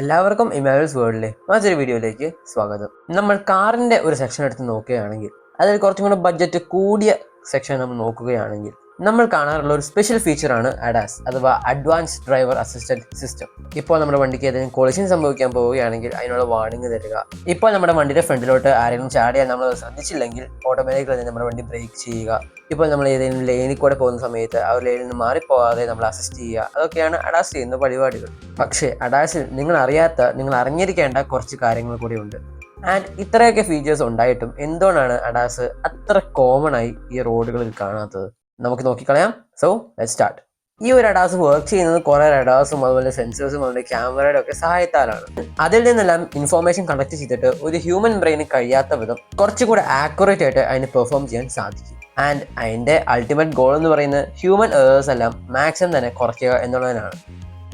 എല്ലാവർക്കും ഇമാനുവൽസ് വേൾഡിലെ മറ്റൊരു വീഡിയോയിലേക്ക് സ്വാഗതം. നമ്മൾ കാറിൻ്റെ ഒരു സെക്ഷൻ എടുത്ത് നോക്കുകയാണെങ്കിൽ അതിൽ കുറച്ചും കൂടെ ബഡ്ജറ്റ് കൂടിയ സെക്ഷൻ നമ്മൾ നോക്കുകയാണെങ്കിൽ നമ്മൾ കാണാറുള്ള ഒരു സ്പെഷ്യൽ ഫീച്ചറാണ് അഡാസ് അഥവാ അഡ്വാൻസ്ഡ് ഡ്രൈവർ അസിസ്റ്റൻറ്റ് സിസ്റ്റം. ഇപ്പോൾ നമ്മുടെ വണ്ടിക്ക് ഏതെങ്കിലും കൊളിഷൻ സംഭവിക്കാൻ പോവുകയാണെങ്കിൽ അതിനുള്ള വാർണിംഗ് തരിക. ഇപ്പോൾ നമ്മുടെ വണ്ടിയുടെ ഫ്രണ്ടിലോട്ട് ആരെങ്കിലും ചാടിയാൽ നമ്മൾ ശ്രദ്ധിച്ചില്ലെങ്കിൽ ഓട്ടോമാറ്റിക്കലി നമ്മുടെ വണ്ടി ബ്രേക്ക് ചെയ്യുക. ഇപ്പോൾ നമ്മൾ ഏതെങ്കിലും ലൈനിൽ കൂടെ പോകുന്ന സമയത്ത് ആ ഒരു ലൈനിൽ നിന്ന് മാറിപ്പോകാതെ നമ്മൾ അസിസ്റ്റ് ചെയ്യുക. അതൊക്കെയാണ് അഡാസ് ചെയ്യുന്ന പരിപാടികൾ. പക്ഷേ അഡാസിൽ നിങ്ങൾ അറിഞ്ഞിരിക്കേണ്ട കുറച്ച് കാര്യങ്ങൾ കൂടിയുണ്ട്. ആൻഡ് ഇത്രയൊക്കെ ഫീച്ചേഴ്സ് ഉണ്ടായിട്ടും എന്തുകൊണ്ടാണ് അഡാസ് അത്ര കോമൺ ആയി ഈ റോഡുകളിൽ കാണാത്തത്? നമുക്ക് നോക്കിക്കളയാം. So let's start. ഈ ഒരു അഡാസ് വർക്ക് ചെയ്യുന്നത് കുറേ റഡാസും അതുപോലെ സെൻസേഴ്സും അതുപോലെ ക്യാമറയുടെ ഒക്കെ സഹായത്താലാണ്. അതിൽ നിന്നെല്ലാം ഇൻഫോർമേഷൻ കളക്ട് ചെയ്തിട്ട് ഒരു ഹ്യൂമൻ ബ്രെയിന് കഴിയാത്ത വിധം കുറച്ചുകൂടെ ആക്യുറേറ്റ് ആയിട്ട് അതിന് പെർഫോം ചെയ്യാൻ സാധിക്കും. ആൻഡ് അതിൻ്റെ അൾട്ടിമേറ്റ് ഗോൾ എന്ന് പറയുന്നത് ഹ്യൂമൻ എറേഴ്സ് എല്ലാം മാക്സിമം തന്നെ കുറയ്ക്കുക എന്നുള്ളതിനാണ്.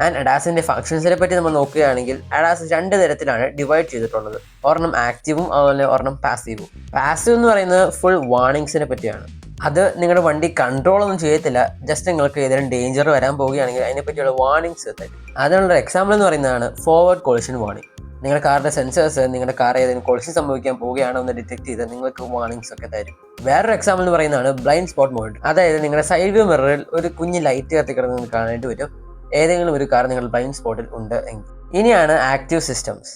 ആൻഡ് അഡാസിൻ്റെ ഫംഗ്ഷൻസിനെ പറ്റി നമ്മൾ നോക്കുകയാണെങ്കിൽ അഡാസ് 2 തരത്തിലാണ് ഡിവൈഡ് ചെയ്തിട്ടുള്ളത്. ഒരെണ്ണം ആക്റ്റീവും അതുപോലെ ഒരെണ്ണം പാസീവും. പാസീവ് എന്ന് പറയുന്നത് ഫുൾ വാർണിങ്സിനെ പറ്റിയാണ്. അത് നിങ്ങളുടെ വണ്ടി കൺട്രോൾ ഒന്നും ചെയ്യത്തില്ല, ജസ്റ്റ് നിങ്ങൾക്ക് ഏതെങ്കിലും ഡേഞ്ചർ വരാൻ പോവുകയാണെങ്കിൽ അതിനെപ്പറ്റിയുള്ള വാർണിങ്സ് തരും. അതിനുള്ള എക്സാമ്പിൾ എന്ന് പറയുന്നതാണ് ഫോർവേഡ് കൊളിഷൻ വാർണിംഗ്. നിങ്ങളുടെ കാറിൻ്റെ സെൻസേഴ്സ് നിങ്ങളുടെ കാർ ഏതെങ്കിലും കൊളിഷൻ സംഭവിക്കാൻ പോവുകയാണോ എന്ന് ഡിറ്റക്ട് ചെയ്ത് നിങ്ങൾക്ക് വാർണിങ്സ് ഒക്കെ തരും. വേറൊരു എക്സാമ്പിൾ എന്ന് പറയുന്നതാണ് ബ്ലൈൻഡ് സ്പോട്ട് മോഡ്. അതായത് നിങ്ങളുടെ സൈഡ് വ്യൂ മിററിൽ ഒരു കുഞ്ഞ് ലൈറ്റ് കത്തിക്കിടന്ന് നിങ്ങൾക്ക് കാണാനായിട്ട് വരും ഏതെങ്കിലും ഒരു കാർ നിങ്ങൾ ബ്ലൈൻഡ് സ്പോട്ടിൽ ഉണ്ട് എങ്കിൽ. ഇനിയാണ് ആക്റ്റീവ് സിസ്റ്റംസ്.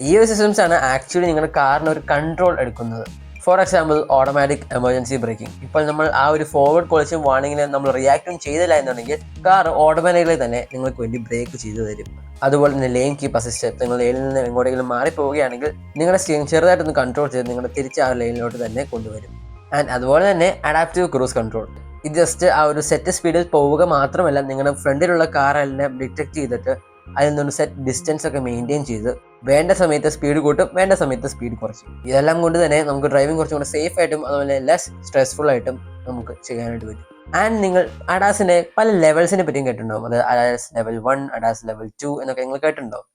ഈ ഒരു സിസ്റ്റംസ് ആണ് ആക്ച്വലി നിങ്ങളുടെ കാറിന് ഒരു കൺട്രോൾ എടുക്കുന്നത്. For example automatic emergency braking. ഇപ്പോൾ നമ്മൾ ആ ഒരു ഫോർവേഡ് കൊളിഷൻ വാർണിങ്ങിന് നമ്മൾ റിയാക്റ്റും ചെയ്തില്ല എന്നുണ്ടെങ്കിൽ കാർ ഓട്ടോമാറ്റിക്കലി തന്നെ നിങ്ങൾക്ക് വേണ്ടി ബ്രേക്ക് ചെയ്തു തരും. അതുപോലെ തന്നെ ലെയിൻ കീപ്പ് അസിസ്റ്റ്. നിങ്ങൾ ലൈനിൽ നിന്ന് എങ്ങോട്ടെങ്കിലും മാറിപ്പോവുകയാണെങ്കിൽ നിങ്ങളുടെ സ്റ്റിയറിംഗ് ചെറുതായിട്ടൊന്ന് കൺട്രോൾ ചെയ്ത് നിങ്ങളുടെ തിരിച്ച് ആ ലൈനിലോട്ട് തന്നെ കൊണ്ടുവരും. ആൻഡ് അതുപോലെ തന്നെ അഡാപ്റ്റീവ് ക്രൂസ് കൺട്രോൾ. ഇത് ജസ്റ്റ് ആ ഒരു സെറ്റ് സ്പീഡിൽ പോവുക മാത്രമല്ല, നിങ്ങളുടെ ഫ്രണ്ടിലുള്ള കാറെല്ലാം ഡിറ്റക്ട് ചെയ്തിട്ട് അതിൽ നിന്നൊരു സെറ്റ് ഡിസ്റ്റൻസ് ഒക്കെ മെയിൻറ്റെയിൻ ചെയ്ത് വേണ്ട സമയത്ത് സ്പീഡ് കൂട്ടും, വേണ്ട സമയത്ത് സ്പീഡ് കുറച്ചും. ഇതെല്ലാം കൊണ്ട് തന്നെ നമുക്ക് ഡ്രൈവിംഗ് കുറച്ചും കൂടെ സേഫ് ആയിട്ടും അതുപോലെ ലെസ് സ്ട്രെസ്ഫുൾ ആയിട്ടും നമുക്ക് ചെയ്യാനായിട്ട് പറ്റും. ആൻഡ് നിങ്ങൾ അഡാസിൻ്റെ പല ലെവൽസിനെ പറ്റിയും കേട്ടിട്ടുണ്ടാവും. അത് അഡാസ് ലെവൽ 1, അഡാസ് ലെവൽ 2 എന്നൊക്കെ നിങ്ങൾ കേട്ടിട്ടുണ്ടാവും.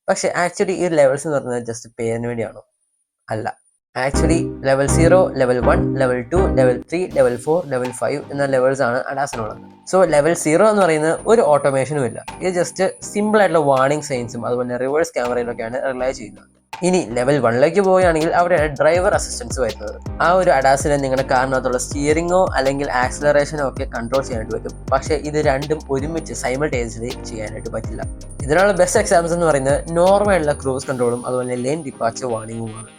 പക്ഷേ ആക്ച്വലി ഈ ലെവൽസ് എന്ന് പറയുന്നത് ജസ്റ്റ് പേരിന് വേണ്ടിയാണോ? അല്ല. Actually level 0, level 1, level 2, level 3, level 4, level 5 എന്ന ലെവൽസ് ആണ് അഡാസിനുള്ളത്. സോ ലെവൽ 0 എന്ന് പറയുന്നത് ഒരു ഓട്ടോമേഷനും ഇല്ല. ഇത് ജസ്റ്റ് സിമ്പിൾ ആയിട്ടുള്ള വാർണിംഗ് സൈൻസും അതുപോലെ റിവേഴ്സ് ക്യാമറയിലൊക്കെയാണ് റിലൈ ചെയ്യുന്നത്. ഇനി ലെവൽ 1ലേക്ക് പോവുകയാണെങ്കിൽ അവിടെയാണ് ഡ്രൈവർ അസിസ്റ്റൻസ് വരുന്നത്. ആ ഒരു അഡാസിനെ നിങ്ങളുടെ കാറിനകത്തുള്ള സ്റ്റിയറിങ്ങോ അല്ലെങ്കിൽ ആക്സിലറേഷനോ ഒക്കെ കൺട്രോൾ ചെയ്യാനായിട്ട് പറ്റും. പക്ഷേ ഇത് രണ്ടും ഒരുമിച്ച് സൈമൾട്ടേനിയസ്ലി ചെയ്യാനായിട്ട് പറ്റില്ല. ഇതിനുള്ള ബെസ്റ്റ് എക്സാമ്പിൾസ് എന്ന് പറയുന്നത് നോർമലുള്ള ക്രൂസ് കൺട്രോളും അതുപോലെ ലെയിൻ ഡിപ്പാച്ചർ വാർണിംഗുമാണ്.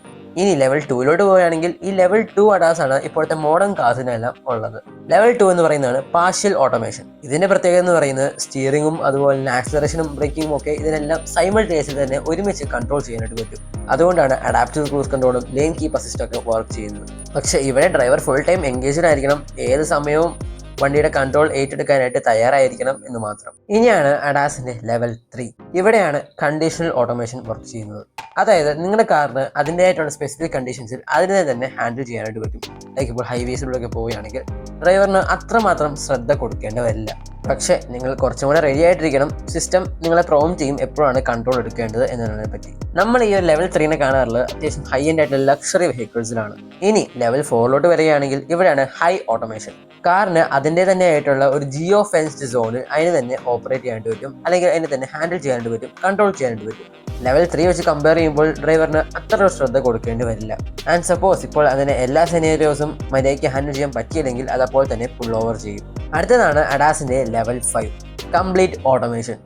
ഇനി ലെവൽ 2യിലോട്ട് പോവുകയാണെങ്കിൽ ഈ ലെവൽ 2 അഡാസ് ആണ് ഇപ്പോഴത്തെ മോഡേൺ കാസിനെല്ലാം ഉള്ളത്. ലെവൽ 2 എന്ന് പറയുന്നതാണ് പാർഷ്യൽ ഓട്ടോമേഷൻ. ഇതിന്റെ പ്രത്യേകത എന്ന് പറയുന്നത് സ്റ്റിയറിംഗും അതുപോലെ തന്നെ ആക്സിലറേഷനും ബ്രേക്കിങ്ങും ഒക്കെ ഇതിനെല്ലാം സൈമൾട്ടേനിയസ്ലി തന്നെ ഒരുമിച്ച് കൺട്രോൾ ചെയ്യാനായിട്ട് പറ്റും. അതുകൊണ്ടാണ് അഡാപ്റ്റീവ് ക്രൂസ് കൺട്രോളും ലെയിൻ കീപ്പ് അസിസ്റ്റ് ഒക്കെ വർക്ക് ചെയ്യുന്നത്. പക്ഷേ ഇവിടെ ഡ്രൈവർ ഫുൾ ടൈം എൻഗേജ്ഡ് ആയിരിക്കണം, ഏത് സമയവും വണ്ടിയുടെ കൺട്രോൾ ഏറ്റെടുക്കാനായിട്ട് തയ്യാറായിരിക്കണം എന്ന് മാത്രം. ഇനിയാണ് അഡാസിന്റെ ലെവൽ 3. ഇവിടെയാണ് കണ്ടീഷണൽ ഓട്ടോമേഷൻ വർക്ക് ചെയ്യുന്നത്. അതായത് നിങ്ങളുടെ കാറിന് അതിൻ്റെതായിട്ടുള്ള സ്പെസിഫിക് കണ്ടീഷൻസിൽ അതിനെ തന്നെ ഹാൻഡിൽ ചെയ്യാനായിട്ട് പറ്റും. ലൈക്ക് ഇപ്പോൾ ഹൈവേസിലൂടെയൊക്കെ പോവുകയാണെങ്കിൽ ഡ്രൈവറിന് അത്രമാത്രം ശ്രദ്ധ കൊടുക്കേണ്ടി വരില്ല. പക്ഷേ നിങ്ങൾ കുറച്ചും കൂടെ റെഡി ആയിട്ടിരിക്കണം. സിസ്റ്റം നിങ്ങളെ പ്രോം ചെയ്യും എപ്പോഴാണ് കൺട്രോൾ എടുക്കേണ്ടത് എന്നതിനെ പറ്റി. നമ്മൾ ഈ ഒരു ലെവൽ 3നെ കാണാറുള്ളത് അത്യാവശ്യം ഹൈ എൻഡ് ആയിട്ടുള്ള ലക്ഷറി വെഹിക്കിൾസിലാണ്. ഇനി ലെവൽ 4ലോട്ട് വരികയാണെങ്കിൽ ഇവിടെയാണ് ഹൈ ഓട്ടോമേഷൻ. കാറിന് അതിൻ്റെ തന്നെ ആയിട്ടുള്ള ഒരു ജിയോ ഫെൻസ്ഡ് സോണിൽ അതിന് തന്നെ ഓപ്പറേറ്റ് ചെയ്യാനായിട്ട് പറ്റും, അല്ലെങ്കിൽ അതിനെ തന്നെ ഹാൻഡിൽ ചെയ്യാനായിട്ട് പറ്റും, കൺട്രോൾ ചെയ്യാനായിട്ട് പറ്റും. ലെവൽ 3 വെച്ച് കമ്പയർ ചെയ്യുമ്പോൾ ഡ്രൈവറിന് അത്ര ശ്രദ്ധ കൊടുക്കേണ്ടി വരില്ല. ആൻഡ് സപ്പോസ് ഇപ്പോൾ അതിന് എല്ലാ സെനേരിയോസും മര്യാദയ്ക്ക് ഹാൻഡിൽ ചെയ്യാൻ പറ്റിയില്ലെങ്കിൽ അതപ്പോൾ തന്നെ പുൾ ഓവർ ചെയ്യും. അടുത്തതാണ് അഡാസിൻ്റെ ലെവൽ 5, കംപ്ലീറ്റ് ഓട്ടോമേഷൻ.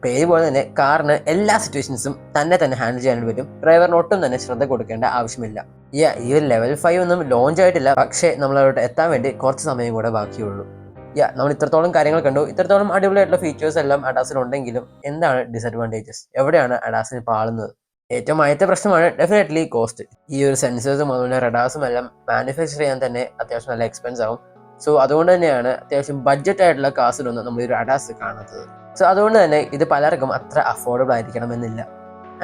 പേര് പോലെ തന്നെ കാറിന് എല്ലാ സിറ്റുവേഷൻസും തന്നെ ഹാൻഡിൽ ചെയ്യാൻ പറ്റും. ഡ്രൈവറിന് ഒട്ടും തന്നെ ശ്രദ്ധ കൊടുക്കേണ്ട ആവശ്യമില്ല. ഈ ഒരു ലെവൽ 5 ഒന്നും ലോഞ്ച് ആയിട്ടില്ല, പക്ഷേ നമ്മളവിടെ എത്താൻ വേണ്ടി കുറച്ച് സമയം കൂടെ ബാക്കിയുള്ളൂ. നമ്മൾ ഇത്രത്തോളം കാര്യങ്ങൾ കണ്ടു. ഇത്രത്തോളം അടിപൊളിയായിട്ടുള്ള ഫീച്ചേഴ്സ് എല്ലാം അഡാസിനുണ്ടെങ്കിലും എന്താണ് ഡിസഡ്വാൻറ്റേജസ്? എവിടെയാണ് അഡാസിന് പാളുന്നത്? ഏറ്റവും ആദ്യത്തെ പ്രശ്നമാണ് ഡെഫിനറ്റ്ലി കോസ്റ്റ്. ഈ ഒരു സെൻസേഴ്സും അതുപോലെ റഡാസും എല്ലാം മാനുഫാക്ചർ ചെയ്യാൻ തന്നെ അത്യാവശ്യം നല്ല എക്സ്പെൻസ് ആവും. സോ അതുകൊണ്ട് തന്നെയാണ് അത്യാവശ്യം ബഡ്ജറ്റ് ആയിട്ടുള്ള കാസിലൊന്നും നമ്മൾ ഒരു അഡാസ് കാണാത്തത്. സോ അതുകൊണ്ട് തന്നെ ഇത് പലർക്കും അത്ര അഫോർഡബിൾ ആയിരിക്കണമെന്നില്ല.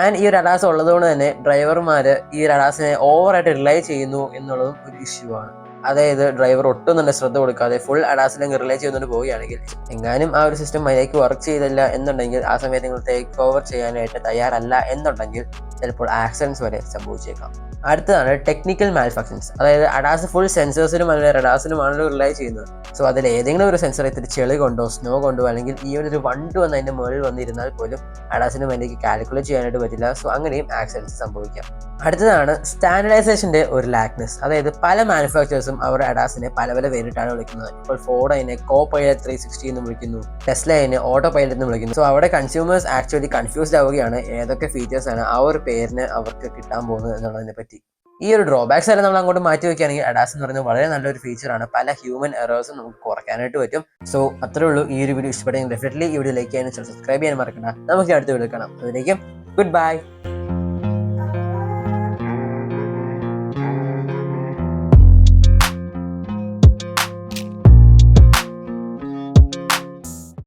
ആൻഡ് ഈ ഒരു അഡാസ് ഉള്ളതുകൊണ്ട് തന്നെ ഡ്രൈവർമാർ ഈ ഒരു അഡാസിനെ ഓവറായിട്ട് റിലൈ ചെയ്യുന്നു എന്നുള്ളതും ഒരു ഇഷ്യൂ ആണ്. അതായത് ഡ്രൈവർ ഒട്ടും തന്നെ ശ്രദ്ധ കൊടുക്കാതെ ഫുൾ അഡാസിലേക്ക് റിലൈ ചെയ്തുകൊണ്ട് പോവുകയാണെങ്കിൽ എങ്ങാനും ആ ഒരു സിസ്റ്റം മര്യാദയ്ക്ക് വർക്ക് ചെയ്തില്ല എന്നുണ്ടെങ്കിൽ ആ സമയത്ത് നിങ്ങൾ ടേക്ക് ഓവർ ചെയ്യാനായിട്ട് തയ്യാറല്ല എന്നുണ്ടെങ്കിൽ ചിലപ്പോൾ ആക്സിഡൻസ് വരെ സംഭവിച്ചേക്കാം. അടുത്തതാണ് ടെക്നിക്കൽ മാൽഫങ്ഷൻസ്. അതായത് അഡാസ് ഫുൾ സെൻസേഴ്സിനും അല്ലെങ്കിൽ റഡാസിനുമാണല്ലോ റിലൈ ചെയ്യുന്നത്. സോ അതിൽ ഏതെങ്കിലും ഒരു സെൻസർ ഇത്തിരി ചെളി കൊണ്ടോ സ്നോ കൊണ്ടോ അല്ലെങ്കിൽ ഈ ഒരു വണ്ട് വന്ന് അതിൻ്റെ മുകളിൽ വന്നിരുന്നാൽ പോലും അഡാസിന് അതിലേക്ക് കാൽക്കുലേറ്റ് ചെയ്യാനായിട്ട് പറ്റില്ല. സോ അങ്ങനെയും ആക്സിഡൻസ് സംഭവിക്കാം. അടുത്തതാണ് സ്റ്റാൻഡർഡൈസേഷൻ്റെ ഒരു ലാക്നെസ്. അതായത് പല മാനുഫാക്ചേഴ്സും അവർ അഡാസിനെ പല പല പേരിട്ടാണ് വിളിക്കുന്നത്. ഇപ്പോൾ ഫോർഡ് അതിനെ കോ പൈലറ്റ് 360 എന്ന് വിളിക്കുന്നു, ടെസ്ല അതിനെ ഓട്ടോ പൈലറ്റ് എന്ന് വിളിക്കുന്നു. സോ അവിടെ കൺസ്യൂമേഴ്സ് ആക്ച്വലി കൺഫ്യൂസ്ഡ് ആവുകയാണ് ഏതൊക്കെ ഫീച്ചേഴ്സാണ് ആ ഒരു പേരിന് അവർക്ക് കിട്ടാൻ പോകുന്നത് എന്നുള്ളതിനെ പറ്റി. ഈ ഒരു ഡ്രോബാക്സ് എല്ലാം നമ്മൾ അങ്ങോട്ട് മാറ്റി വയ്ക്കുകയാണെങ്കിൽ അഡാസ് എന്ന് പറയുന്നത് വളരെ നല്ലൊരു ഫീച്ചറാണ്. പല ഹ്യൂമൻ എറേഴ്സും നമുക്ക് കുറയ്ക്കാനായിട്ട് പറ്റും. സോ അത്രേ ഉള്ളൂ. ഈ ഒരു വീഡിയോ ഇഷ്ടപ്പെട്ടെങ്കിൽ ഡെഫിനറ്റ്ലി ഈ വീഡിയോ ലൈക്ക് ചെയ്യാനും സബ്സ്ക്രൈബ് ചെയ്യാനും മറക്കണ്ട. നമുക്ക് അടുത്ത വീഡിയോ കാണാം. അതിലേക്കും ഗുഡ് ബൈ.